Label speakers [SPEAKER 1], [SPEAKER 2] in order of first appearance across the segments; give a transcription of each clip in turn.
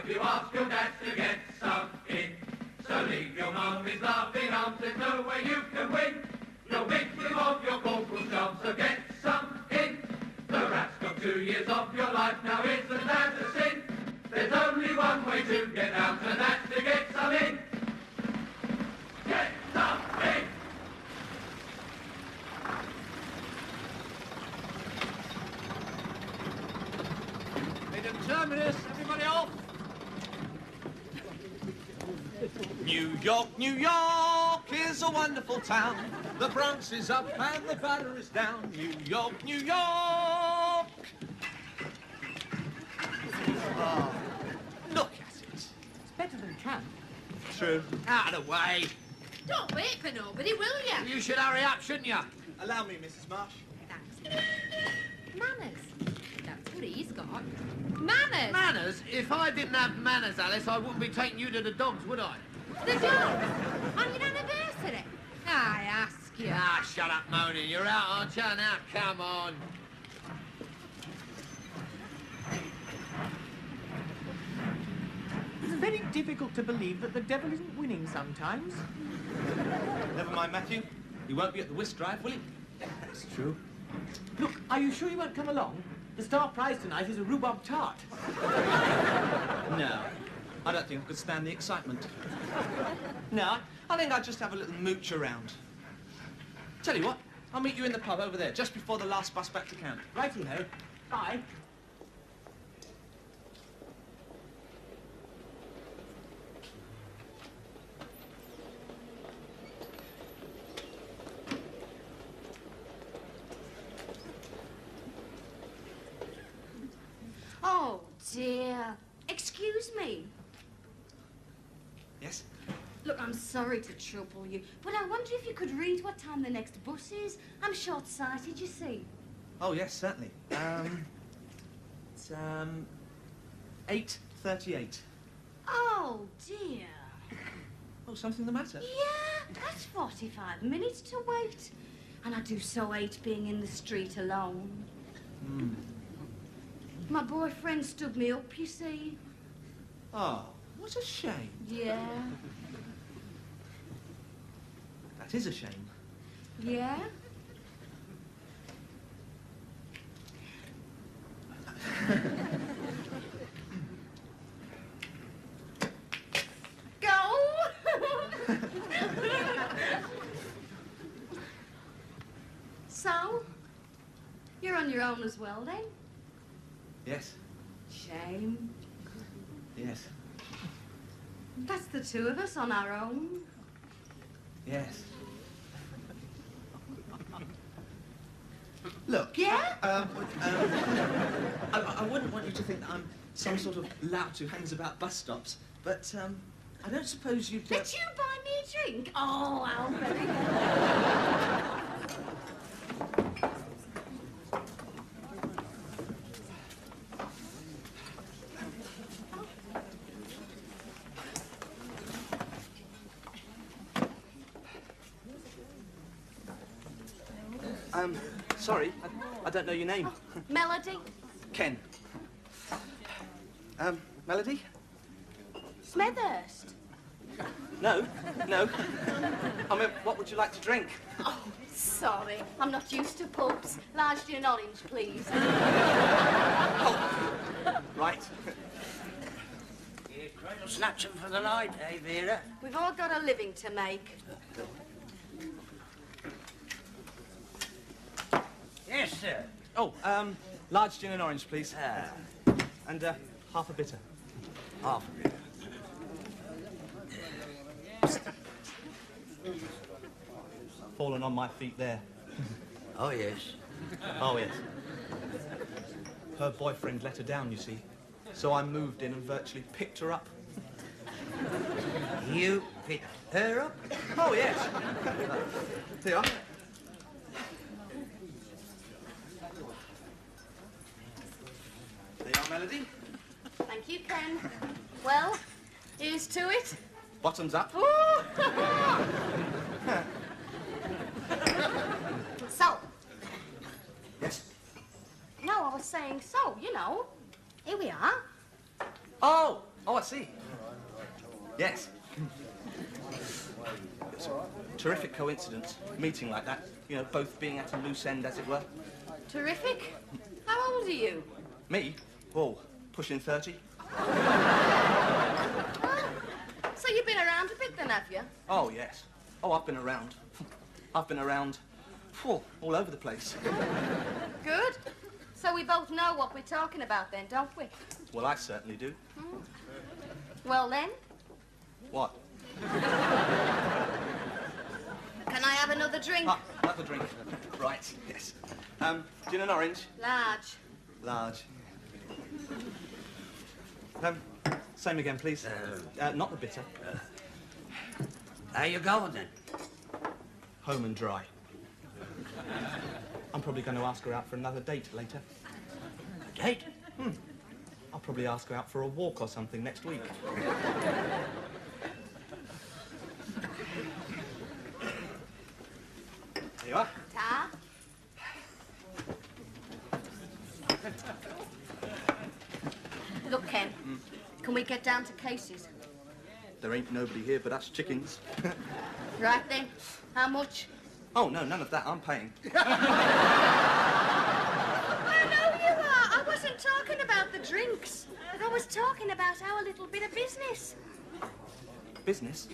[SPEAKER 1] if you ask your dad to get some in. So leave your mummy's loving arms, there's no way you can win. You're victim of your corporal's job, so get some in. The rat's got 2 years of your life, now isn't that a sin? There's only one way to get out, and that's to get some in. Get some in!
[SPEAKER 2] Freedom Terminus, everybody off!
[SPEAKER 3] New York, New York is a wonderful town. The Bronx is up and the Banner is down. New York, New York. Oh, look at it.
[SPEAKER 2] It's better than camp.
[SPEAKER 3] True.
[SPEAKER 2] Out of the way.
[SPEAKER 4] Don't wait for nobody, will you?
[SPEAKER 2] You should hurry up, shouldn't you?
[SPEAKER 3] Allow me, Mrs. Marsh.
[SPEAKER 4] Thanks. Manners. That's what he's got. Manners.
[SPEAKER 2] Manners? If I didn't have manners, Alice, I wouldn't be taking you to the dogs, would I?
[SPEAKER 4] The dogs? On your anniversary? I ask you.
[SPEAKER 2] Ah, shut up, moaning. You're out, aren't you? Now, come on.
[SPEAKER 5] It's very difficult to believe that the devil isn't winning sometimes.
[SPEAKER 3] Never mind, Matthew. He won't be at the whist drive, will he?
[SPEAKER 5] That's true. Look, are you sure you won't come along? The star prize tonight is a rhubarb tart.
[SPEAKER 3] No. I don't think I could stand the excitement. No, I think I'd just have a little mooch around. Tell you what, I'll meet you in the pub over there, just before the last bus back to camp.
[SPEAKER 5] Righty-ho. Bye.
[SPEAKER 4] Oh, dear. Excuse me.
[SPEAKER 3] Yes?
[SPEAKER 4] Look, I'm sorry to trouble you, but I wonder if you could read what time the next bus is. I'm short-sighted, you see.
[SPEAKER 3] Oh, yes, certainly. It's, 8:38.
[SPEAKER 4] Oh, dear.
[SPEAKER 3] Oh, something the matter?
[SPEAKER 4] Yeah, that's 45 minutes to wait. And I do so hate being in the street alone.
[SPEAKER 3] Hmm.
[SPEAKER 4] My boyfriend stood me up, you see.
[SPEAKER 3] Oh, what a shame.
[SPEAKER 4] Yeah.
[SPEAKER 3] That is a shame.
[SPEAKER 4] Yeah? Go! So, you're on your own as well, then?
[SPEAKER 3] Yes.
[SPEAKER 4] Shame.
[SPEAKER 3] Yes.
[SPEAKER 4] That's the two of us on our own.
[SPEAKER 3] Yes. Look.
[SPEAKER 4] Yeah?
[SPEAKER 3] I wouldn't want you to think that I'm some sort of lout who hangs about bus stops, but I don't suppose you'd...
[SPEAKER 4] Did you buy me a drink? Oh, how very
[SPEAKER 3] Sorry, I don't know your name.
[SPEAKER 4] Oh, Melody.
[SPEAKER 3] Ken. Melody?
[SPEAKER 4] Smethurst.
[SPEAKER 3] No, no. I mean, what would you like to drink?
[SPEAKER 4] Oh, sorry. I'm not used to pubs. Large gin and orange, please.
[SPEAKER 3] Oh, right.
[SPEAKER 6] Cradle snatching for the night, eh, Vera?
[SPEAKER 4] We've all got a living to make.
[SPEAKER 6] Yes, sir.
[SPEAKER 3] Oh, large gin and orange, please. And half a bitter.
[SPEAKER 6] Half a bit.
[SPEAKER 3] Fallen on my feet there.
[SPEAKER 6] Oh, yes.
[SPEAKER 3] Oh, yes. Her boyfriend let her down, you see. So I moved in and virtually picked her up.
[SPEAKER 6] You picked her up?
[SPEAKER 3] Oh, yes. Here you are. There you are, Melody.
[SPEAKER 4] Thank you, Ken. Well, here's to it.
[SPEAKER 3] Bottoms up.
[SPEAKER 4] Ooh. So.
[SPEAKER 3] Yes.
[SPEAKER 4] No, I was saying so, you know. Here we are.
[SPEAKER 3] Oh, Oh, I see. Yes. It's a terrific coincidence, meeting like that. You know, both being at a loose end, as it were.
[SPEAKER 4] Terrific. How old are you?
[SPEAKER 3] Me? Oh, pushing 30.
[SPEAKER 4] So you've been around a bit then, have you?
[SPEAKER 3] Oh, yes. Oh, I've been around. I've been around, all over the place.
[SPEAKER 4] Good. So we both know what we're talking about then, don't we?
[SPEAKER 3] Well, I certainly do.
[SPEAKER 4] Well then,
[SPEAKER 3] What?
[SPEAKER 4] can I have another drink?
[SPEAKER 3] Ah, another drink. Right, yes. Gin and orange?
[SPEAKER 4] Large.
[SPEAKER 3] Large. Same again, please. Not the bitter.
[SPEAKER 6] How you going then?
[SPEAKER 3] Home and dry. I'm probably going to ask her out for another date later.
[SPEAKER 6] A date?
[SPEAKER 3] I'll probably ask her out for a walk or something next week. There you are.
[SPEAKER 4] Ta. Look, Ken, can we get down to cases?
[SPEAKER 3] There ain't nobody here but us chickens.
[SPEAKER 4] Right then, how much?
[SPEAKER 3] Oh, no, none of that. I'm paying.
[SPEAKER 4] I know you are. I wasn't talking about the drinks. I was talking about our little bit of business.
[SPEAKER 3] Business?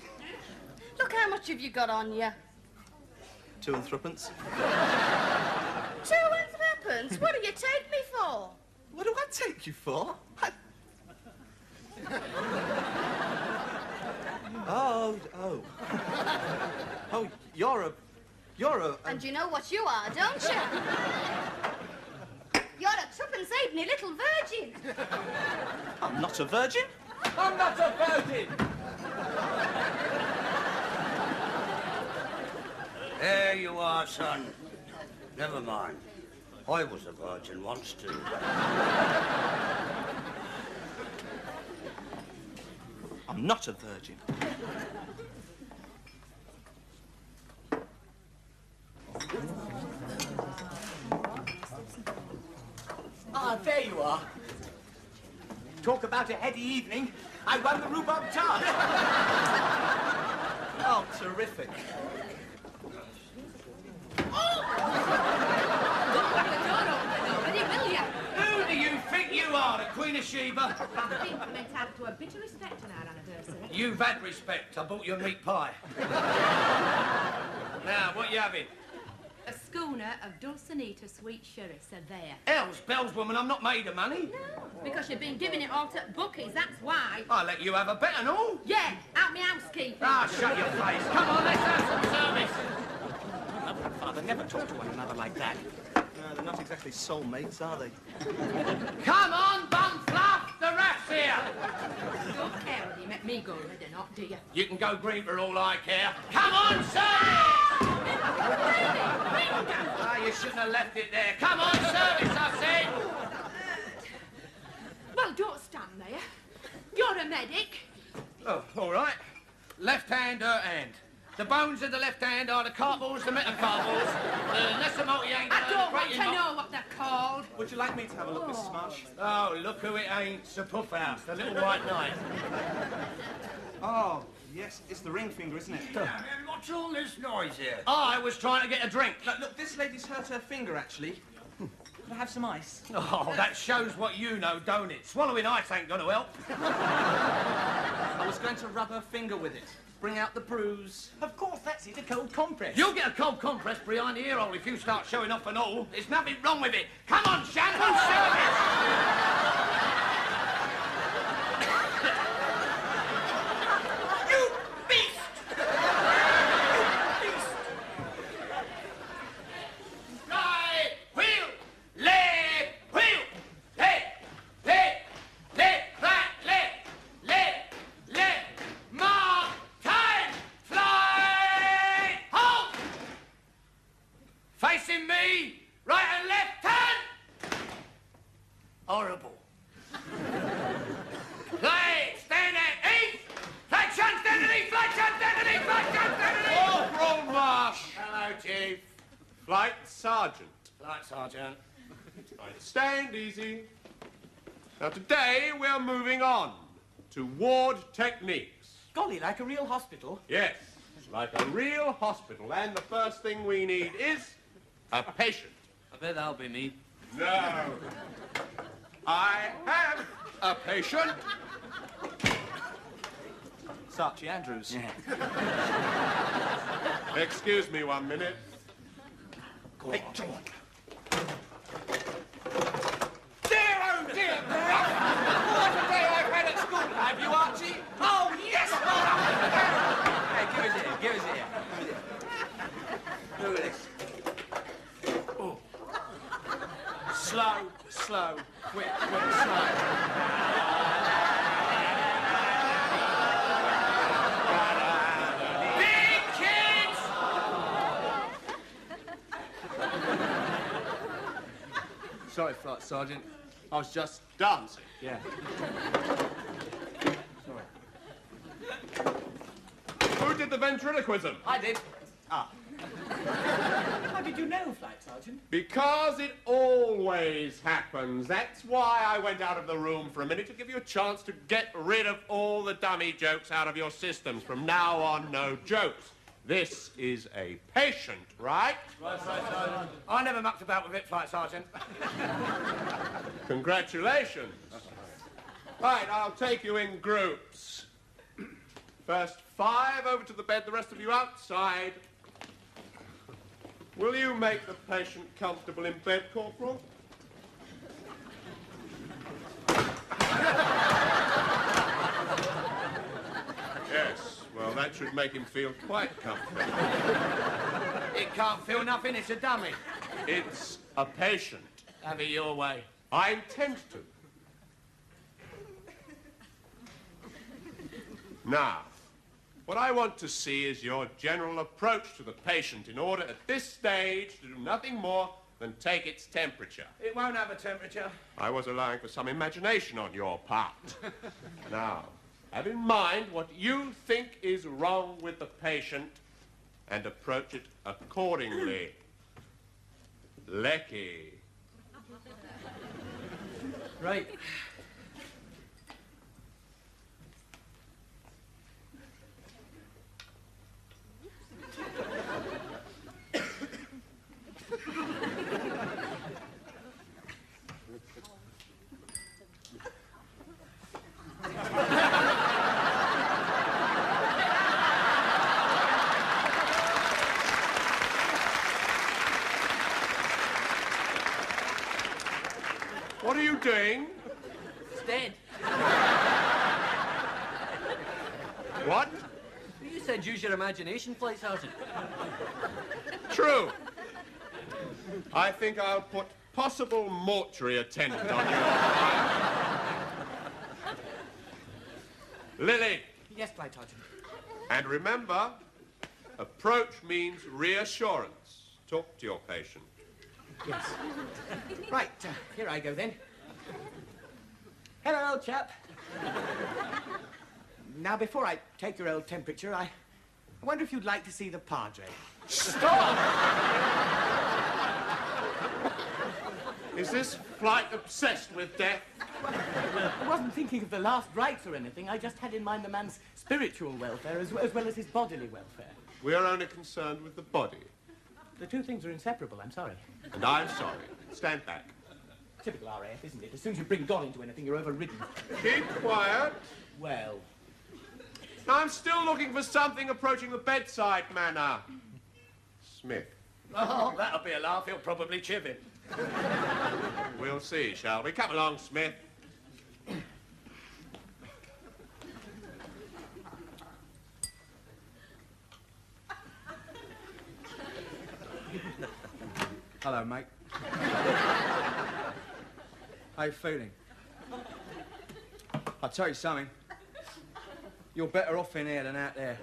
[SPEAKER 4] Look how much have you got on you?
[SPEAKER 3] 2 and threepence.
[SPEAKER 4] 2 and threepence? What do you take me for?
[SPEAKER 3] What do I take you for? Oh. Oh, you're a...
[SPEAKER 4] And you know what you are, don't you? You're a tuppence halfpenny little virgin.
[SPEAKER 3] I'm not a virgin.
[SPEAKER 5] I'm not a virgin!
[SPEAKER 6] There you are, son. Never mind. I was a virgin once, too.
[SPEAKER 3] I'm not a virgin.
[SPEAKER 5] Ah, there you are. Talk about a heady evening. I won the rhubarb tart.
[SPEAKER 3] Oh, terrific.
[SPEAKER 1] Who do you think you are, the Queen of Sheba?
[SPEAKER 7] I think we're meant to have to a bit of respect on our anniversary.
[SPEAKER 1] You've had respect. I bought you a meat pie. Now, what you having?
[SPEAKER 7] A schooner of Dulcinea sweet sherry, so there.
[SPEAKER 1] Hell's bells, woman, I'm not made of money.
[SPEAKER 7] No, because you've been giving it all to bookies, that's why.
[SPEAKER 1] I'll let you have a bet and all.
[SPEAKER 7] Yeah, out me housekeeping.
[SPEAKER 1] Ah, shut your face. Come on, let's have some service.
[SPEAKER 3] Mother and father never talk to one another like that. No, they're not exactly soulmates, are they?
[SPEAKER 1] Come on, bum fluff, the rat's here.
[SPEAKER 7] You don't care whether you make me go red or not, do you?
[SPEAKER 1] You can go green for all I care. Come on, service! Ah, you shouldn't have left it there. Come on, service, I said.
[SPEAKER 7] Well, don't stand there. You're a medic.
[SPEAKER 1] Oh, all right. Left hand, her hand. The bones of the left hand are the carpals, the metacarpals. Unless the multi-angle...
[SPEAKER 7] I don't want to know what they're called.
[SPEAKER 3] Would you like me to have a look, Mrs. Marsh?
[SPEAKER 1] Oh, look who it ain't. It's the Puff House, the little white knight.
[SPEAKER 3] Oh, yes, it's the ring finger, isn't it?
[SPEAKER 6] What's all this noise here?
[SPEAKER 1] I was trying to get a drink.
[SPEAKER 3] Look, this lady's hurt her finger, actually. Could I have some ice?
[SPEAKER 1] Oh, that shows what you know, don't it? Swallowing ice ain't gonna help.
[SPEAKER 3] I was going to rub her finger with it. Bring out the bruise.
[SPEAKER 5] Of course, that's it, a cold compress.
[SPEAKER 1] You'll get a cold compress behind the ear hole if you start showing off and all. There's nothing wrong with it. Come on, shampoo service! You beast! Right wheel, left wheel, left, right, left, mark, time, fly, halt! Facing me, right and left, turn! Horrible. Play, stand at east, flag shot, stand at east, flag shot, stand at east, flag shot, stand at east!
[SPEAKER 8] Corporal Marsh,
[SPEAKER 1] Hello, Chief.
[SPEAKER 8] Flight Sergeant.
[SPEAKER 1] Flight Sergeant.
[SPEAKER 8] Right, stand easy. Now today we're moving on to ward techniques.
[SPEAKER 5] Golly, like a real hospital.
[SPEAKER 8] Yes, like a real hospital. And the first thing we need is a patient.
[SPEAKER 2] I bet that'll be me.
[SPEAKER 8] No. I have a patient.
[SPEAKER 3] It's Archie Andrews.
[SPEAKER 8] Excuse me 1 minute.
[SPEAKER 5] Hey, John.
[SPEAKER 3] Dear, oh dear, Gruff! What a day I've had at school, have you, Archie? Oh, yes,
[SPEAKER 2] Hey, give us here, give us here. Look at this.
[SPEAKER 3] Oh. Slow, slow, quick, quick, slow. Big kids! Sorry, Flight Sergeant. I was just...
[SPEAKER 8] Dancing.
[SPEAKER 3] Yeah.
[SPEAKER 8] Who did the ventriloquism?
[SPEAKER 3] I did.
[SPEAKER 5] How did you know, Flight Sergeant?
[SPEAKER 8] Because it always happens. That's why I went out of the room for a minute, to give you a chance to get rid of all the dummy jokes out of your systems. From now on, no jokes. This is a patient, right?
[SPEAKER 5] Right, Sergeant. I never mucked about with it, Flight Sergeant.
[SPEAKER 8] Congratulations. Right, I'll take you in groups. First 5 over to the bed, the rest of you outside. Will you make the patient comfortable in bed, Corporal? Yes, well, that should make him feel quite comfortable.
[SPEAKER 5] It can't feel nothing, it's a dummy.
[SPEAKER 8] It's a patient.
[SPEAKER 5] Have it your way.
[SPEAKER 8] I intend to. Now, what I want to see is your general approach to the patient in order at this stage to do nothing more than take its temperature.
[SPEAKER 5] It won't have a temperature.
[SPEAKER 8] I was allowing for some imagination on your part. Now, have in mind what you think is wrong with the patient and approach it accordingly. Lecky.
[SPEAKER 5] Right.
[SPEAKER 8] What are you doing?
[SPEAKER 5] It's dead.
[SPEAKER 8] What?
[SPEAKER 2] You said use your imagination, Flight Sergeant.
[SPEAKER 8] True. I think I'll put possible mortuary attendant on you. Lily.
[SPEAKER 5] Yes, Flight Sergeant.
[SPEAKER 8] And remember, approach means reassurance. Talk to your patient.
[SPEAKER 5] Yes. Right, here I go then. Hello, old chap. Now, before I take your old temperature, I wonder if you'd like to see the Padre.
[SPEAKER 8] Stop! Is this flight obsessed with death?
[SPEAKER 5] I wasn't thinking of the last rites or anything. I just had in mind the man's spiritual welfare as well as his bodily welfare.
[SPEAKER 8] We are only concerned with the body.
[SPEAKER 5] The two things are inseparable, I'm sorry.
[SPEAKER 8] And I'm sorry. Stand back.
[SPEAKER 5] Typical RAF, isn't it? As soon as you bring God into anything, you're overridden.
[SPEAKER 8] Keep quiet.
[SPEAKER 5] Well,
[SPEAKER 8] I'm still looking for something approaching the bedside manner. Smith.
[SPEAKER 5] oh, that'll be a laugh. He'll probably chiv it.
[SPEAKER 8] We'll see, shall we? Come along, Smith.
[SPEAKER 3] Hello, mate. How you feeling? I'll tell you something. You're better off in here than out there.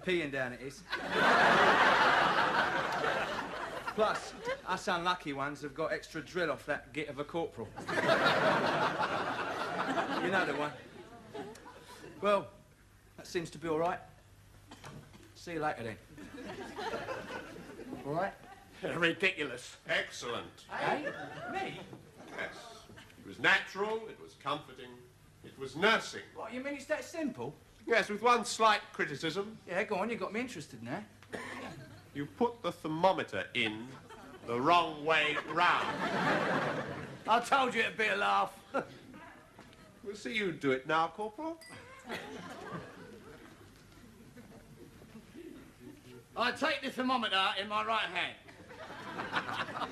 [SPEAKER 3] Peeing down it is. Plus, us unlucky ones have got extra drill off that git of a corporal. You know the one. Well, that seems to be all right. See you later, then. All right?
[SPEAKER 5] Ridiculous.
[SPEAKER 8] Excellent.
[SPEAKER 5] Hey? Me?
[SPEAKER 8] Yes. It was natural, it was comforting, It was nursing.
[SPEAKER 5] What, you mean it's that simple?
[SPEAKER 8] Yes, with one slight criticism.
[SPEAKER 5] Yeah, go on, you got me interested now.
[SPEAKER 8] You put the thermometer in the wrong way round.
[SPEAKER 5] I told you it'd be a laugh.
[SPEAKER 8] We'll see you do it now, Corporal.
[SPEAKER 5] I take the thermometer in my right hand.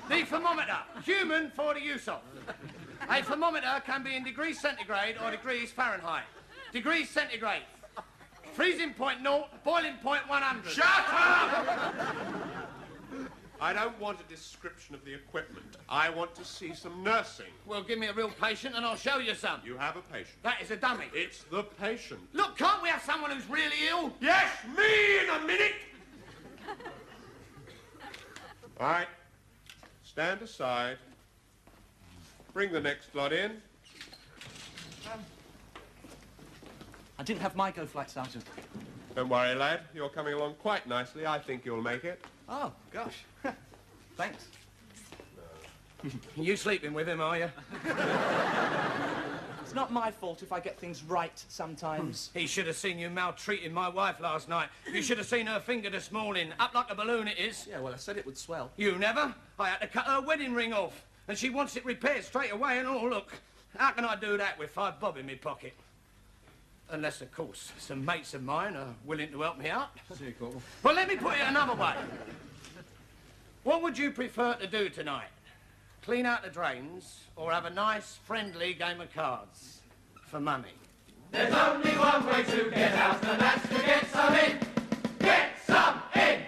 [SPEAKER 5] The thermometer, human for the use of. A thermometer can be in degrees centigrade or degrees Fahrenheit. Degrees centigrade. Freezing point 0, boiling point 100.
[SPEAKER 8] Shut up! I don't want a description of the equipment. I want to see some nursing.
[SPEAKER 5] Well, give me a real patient and I'll show you some.
[SPEAKER 8] You have a patient.
[SPEAKER 5] That is a dummy.
[SPEAKER 8] It's the patient.
[SPEAKER 5] Look, can't we have someone who's really ill?
[SPEAKER 8] Yes, me in a minute! All right. Stand aside. Bring the next lot in.
[SPEAKER 3] I didn't have my go flight, Sergeant.
[SPEAKER 8] Don't worry, lad. You're coming along quite nicely. I think you'll make it.
[SPEAKER 3] Oh, gosh. Thanks.
[SPEAKER 5] You sleeping with him, are you?
[SPEAKER 3] It's not my fault if I get things right sometimes.
[SPEAKER 5] He should have seen you maltreating my wife last night. You should have seen her finger this morning. Up like a balloon it is.
[SPEAKER 3] Yeah, well, I said it would swell.
[SPEAKER 5] You never? I had to cut her wedding ring off. And she wants it repaired straight away and all, look. How can I do that with 5 bob in my pocket? Unless, of course, some mates of mine are willing to help me out.
[SPEAKER 3] See you, Corporal.
[SPEAKER 5] Well, let me put it another way. What would you prefer to do tonight? Clean out the drains or have a nice, friendly game of cards for money?
[SPEAKER 1] There's only one way to get out, and that's to get some in. Get some in!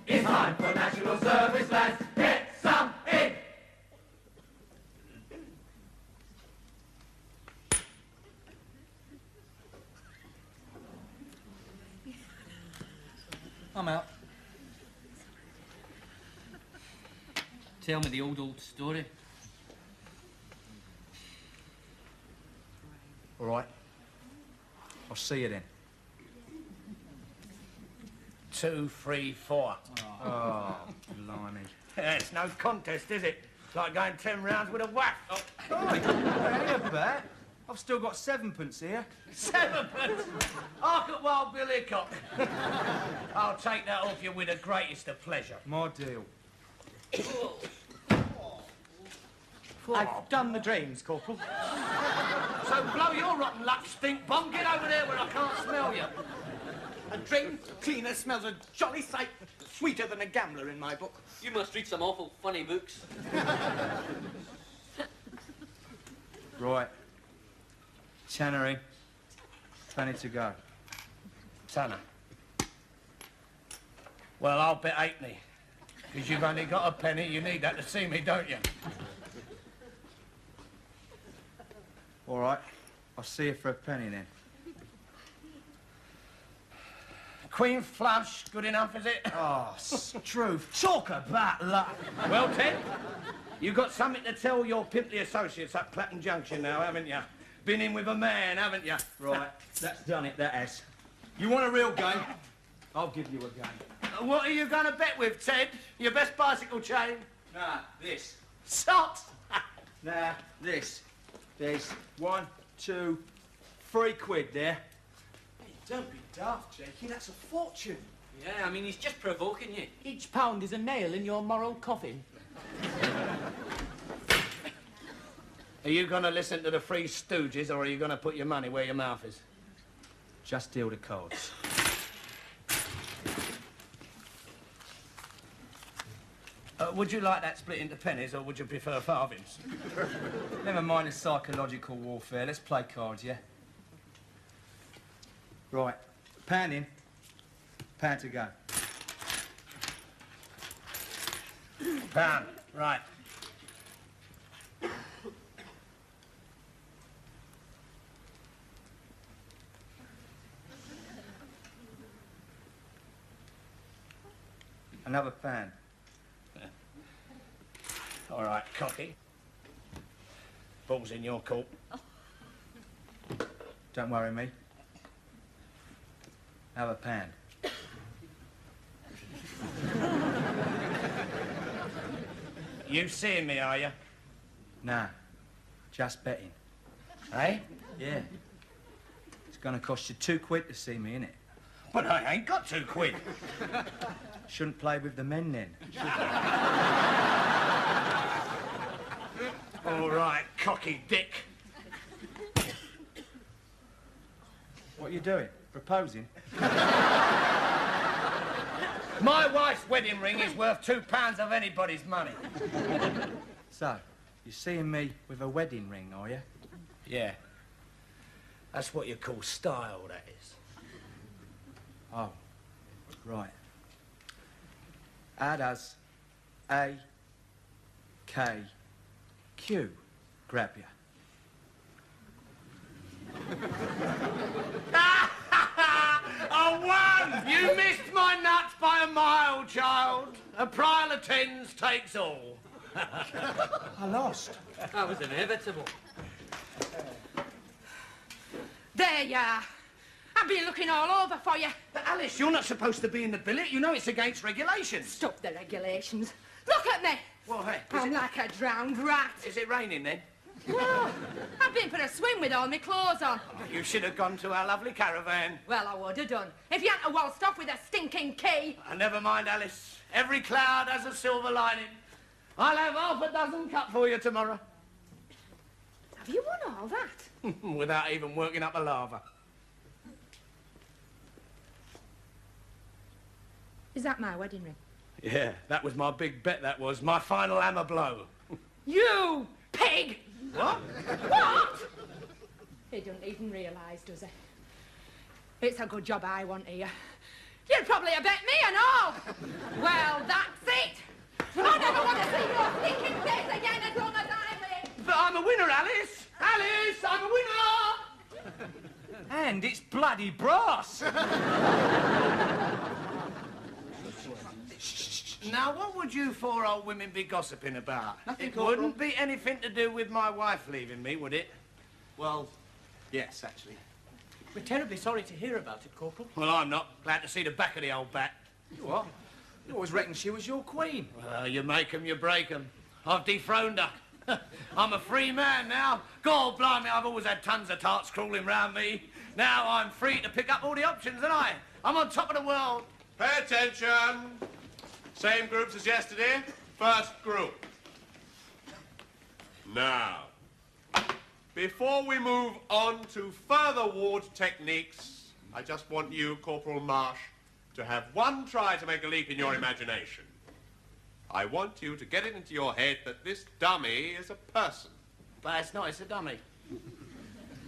[SPEAKER 1] It's time for national service, lads. Get some in!
[SPEAKER 9] I'm out. Tell me the old story.
[SPEAKER 5] All right. I'll see you then. 2, 3, 4.
[SPEAKER 10] Oh, blimey.
[SPEAKER 5] It's no contest, is it? It's like going 10 rounds with a whack. Oh.
[SPEAKER 10] Hey, a bet. I've still got 7pence here.
[SPEAKER 5] 7 pence? Hark at Wild Bill Hickok. I'll take that off you with the greatest of pleasure.
[SPEAKER 10] My deal.
[SPEAKER 5] I've done the drains, Corporal. So blow your rotten luck, stink bomb. Get over there where I can't smell you.
[SPEAKER 3] A drain cleaner smells a jolly sight sweeter than a gambler in my book.
[SPEAKER 9] You must read some awful funny books.
[SPEAKER 10] Right. Tannery. Penny to go.
[SPEAKER 5] Tanner. Well, I'll bet 8 because you've only got a penny. You need that to see me, don't you?
[SPEAKER 10] All right. I'll see you for a penny then.
[SPEAKER 5] Queen flush, good enough, is it?
[SPEAKER 10] Oh, Struth. Talk about luck.
[SPEAKER 5] Well, Ted, you've got something to tell your pimply associates up Clapham Junction now, haven't you? Been in with a man, haven't you?
[SPEAKER 10] Right. That's done it, that has. You want a real game? I'll give you a game.
[SPEAKER 5] What are you going to bet with, Ted? Your best bicycle chain?
[SPEAKER 10] Nah, this.
[SPEAKER 5] Socks?
[SPEAKER 10] Nah, this. There's 1, 2, 3 quid there.
[SPEAKER 3] Hey, don't be daft, Jakey. That's a fortune.
[SPEAKER 9] Yeah, I mean, he's just provoking you.
[SPEAKER 11] Each pound is a nail in your moral coffin.
[SPEAKER 5] Are you going to listen to the Three Stooges, or are you going to put your money where your mouth is?
[SPEAKER 10] Just deal the cards.
[SPEAKER 5] Would you like that split into pennies, or would you prefer farthings?
[SPEAKER 10] Never mind the psychological warfare. Let's play cards, yeah? Right. Pound in. Pound to go.
[SPEAKER 5] Pound. Right.
[SPEAKER 10] Another pound.
[SPEAKER 5] All right, cocky. Ball's in your court.
[SPEAKER 10] Don't worry me. Have a pan.
[SPEAKER 5] You seeing me, are you?
[SPEAKER 10] Nah, just betting.
[SPEAKER 5] Eh?
[SPEAKER 10] Yeah. It's gonna cost you £2 to see me, innit?
[SPEAKER 5] But I ain't got £2.
[SPEAKER 10] Shouldn't play with the men then.
[SPEAKER 5] All right, cocky dick.
[SPEAKER 10] What are you doing? Proposing?
[SPEAKER 5] My wife's wedding ring is worth £2 of anybody's money.
[SPEAKER 10] So, you're seeing me with a wedding ring, are you?
[SPEAKER 5] Yeah. That's what you call style, that is.
[SPEAKER 10] Oh, right. How does A, K, Q grab you?
[SPEAKER 5] A 1! You missed my nuts by a mile, child. A pile of 10s takes all.
[SPEAKER 10] I lost.
[SPEAKER 9] That was inevitable.
[SPEAKER 7] There you are. I've been looking all over for you.
[SPEAKER 5] But Alice, you're not supposed to be in the billet. You know it's against regulations.
[SPEAKER 7] Stop the regulations. Look at me.
[SPEAKER 5] Well, hey,
[SPEAKER 7] I'm like a drowned rat.
[SPEAKER 5] is it raining then?
[SPEAKER 7] No, I've been for a swim with all my clothes on.
[SPEAKER 5] You should have gone to our lovely caravan.
[SPEAKER 7] Well, I would have done. If you hadn't waltzed off with a stinking key.
[SPEAKER 5] Never mind, Alice. Every cloud has a silver lining. I'll have half a dozen cut for you tomorrow.
[SPEAKER 7] Have you won all that?
[SPEAKER 5] Without even working up a lava.
[SPEAKER 7] Is that my wedding ring?
[SPEAKER 5] Yeah, that was my big bet, that was. My final hammer blow.
[SPEAKER 7] You pig!
[SPEAKER 5] What?
[SPEAKER 7] What? He doesn't even realise, does he? It's a good job I want here. You'd probably have bet me and all. Well, that's it. I never want to see your stinking face again as long as I live.
[SPEAKER 5] But I'm a winner, Alice! Alice, I'm a winner!
[SPEAKER 10] And it's bloody brass.
[SPEAKER 5] Now, what would you four old women be gossiping about?
[SPEAKER 3] Nothing,
[SPEAKER 5] It
[SPEAKER 3] Corporal.
[SPEAKER 5] wouldn't be anything to do with my wife leaving me, would it?
[SPEAKER 3] Well, yes, actually.
[SPEAKER 11] We're terribly sorry to hear about it, Corporal.
[SPEAKER 5] Well, I'm not. Glad to see the back of the old bat.
[SPEAKER 3] What? You always reckoned she was your queen.
[SPEAKER 5] Well, you make 'em, you break 'em. I've dethroned her. I'm a free man now. God blimey, I've always had tons of tarts crawling round me. Now I'm free to pick up all the options, and I'm on top of the world.
[SPEAKER 8] Pay attention. Same groups as yesterday. First group. Now, before we move on to further ward techniques, I just want you, Corporal Marsh, to have one try to make a leap in your imagination. I want you to get it into your head that this dummy is a person.
[SPEAKER 5] But it's not, it's a dummy.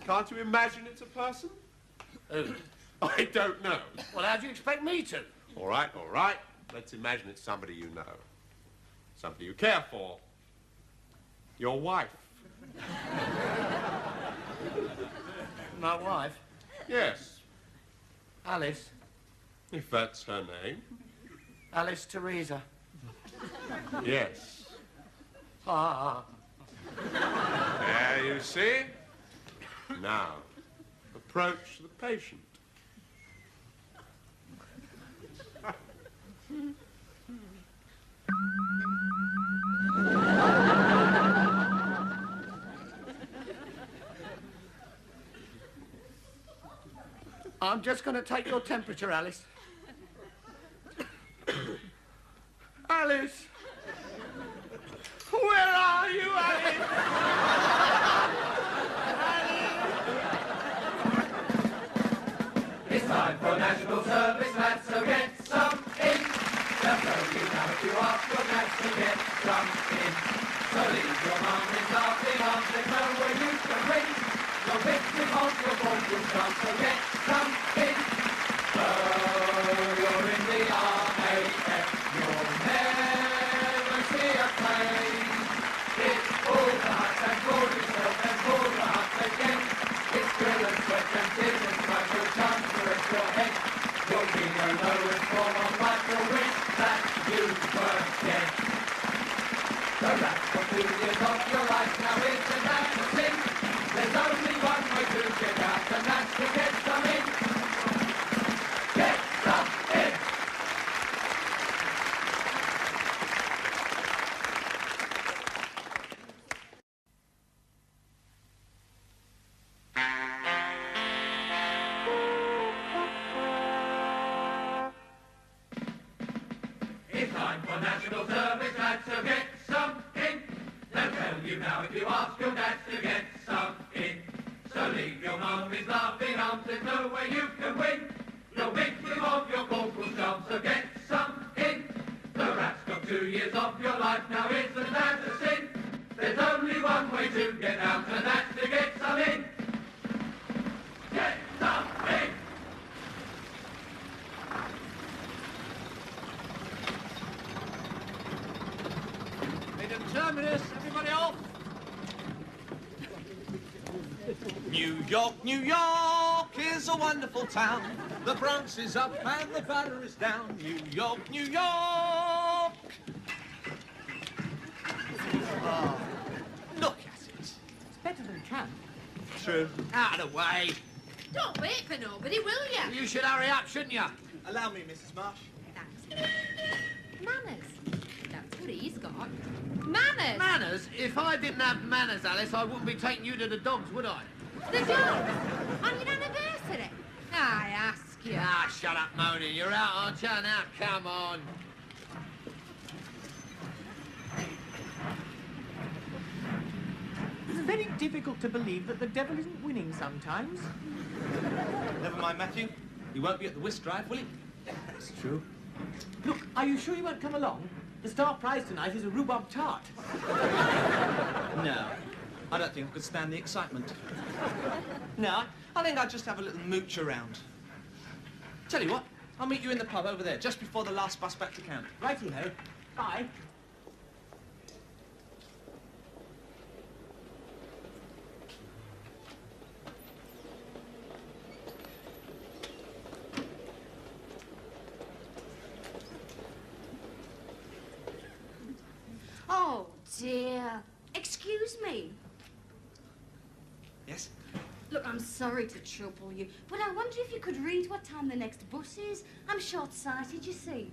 [SPEAKER 8] Can't you imagine it's a person?
[SPEAKER 5] Who?
[SPEAKER 8] I don't know.
[SPEAKER 5] Well, how do you expect me to?
[SPEAKER 8] All right, all right. Let's imagine it's somebody you know. Somebody you care for. Your wife.
[SPEAKER 5] My wife?
[SPEAKER 8] Yes,
[SPEAKER 5] Alice.
[SPEAKER 8] if that's her name.
[SPEAKER 5] Alice Teresa.
[SPEAKER 8] Yes.
[SPEAKER 5] Ah.
[SPEAKER 8] There you see. Now, approach the patient.
[SPEAKER 5] I'm just going to take your temperature, Alice. Alice! Where are you, Alice?
[SPEAKER 1] It's time for national service, lads, so get some in. Just so you know if you ask your dad to get some in. So leave your mummies laughing arms, there's no way you can win. You're victim of your vocal strum, so get some in. Oh, you're in the RAF, you'll never see a plane. It's all the huts and all yourself and all the huts again. It's drill and sweat and tears and smash your chance to rest your head. You'll be no lowest form of life, you'll wish that you were dead. So that's for 2 years of your life, now isn't that the time for national service, lads, so get some in. They'll tell you now if you ask your dad to get some in. So leave your mummy's laughing arms, there's no way you can win. No victim of your corporal's job, so get some in. The rat's got 2 years off your life, now isn't that a sin? There's only one way to get out, and that's to get some in. Get some in.
[SPEAKER 3] Terminus, everybody off! New York is a wonderful town. The Bronx is up and the Banner is down. New York. Oh, look at it.
[SPEAKER 11] It's better than camp.
[SPEAKER 3] True.
[SPEAKER 5] Out of the way.
[SPEAKER 7] Don't wait for nobody, will you?
[SPEAKER 5] You should hurry up, shouldn't you?
[SPEAKER 3] Allow me, Mrs. Marsh.
[SPEAKER 7] Thanks. Manners. That's what he's got. Manners.
[SPEAKER 2] Manners? If I didn't have manners, Alice, I wouldn't be taking you to the dogs, would I?
[SPEAKER 7] The dog. On your anniversary. I ask you.
[SPEAKER 2] Ah, shut up, Moni. You're out, aren't you? Now, come on.
[SPEAKER 11] It's very difficult to believe that the devil isn't winning sometimes.
[SPEAKER 3] Never mind, Matthew. He won't be at the whist drive, will he?
[SPEAKER 11] That's true. Look, are you sure you won't come along? The star prize tonight is a rhubarb tart.
[SPEAKER 3] No. I don't think I could stand the excitement. No, I think I'd just have a little mooch around. Tell you what, I'll meet you in the pub over there, just before the last bus back to camp.
[SPEAKER 11] Righty-ho. Bye.
[SPEAKER 4] Oh, dear. Excuse me.
[SPEAKER 3] Yes?
[SPEAKER 4] Look, I'm sorry to trouble you, but I wonder if you could read what time the next bus is. I'm short-sighted, you see.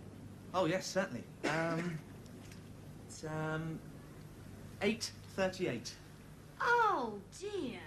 [SPEAKER 3] Oh, yes, certainly. It's, 8:38.
[SPEAKER 4] Oh, dear.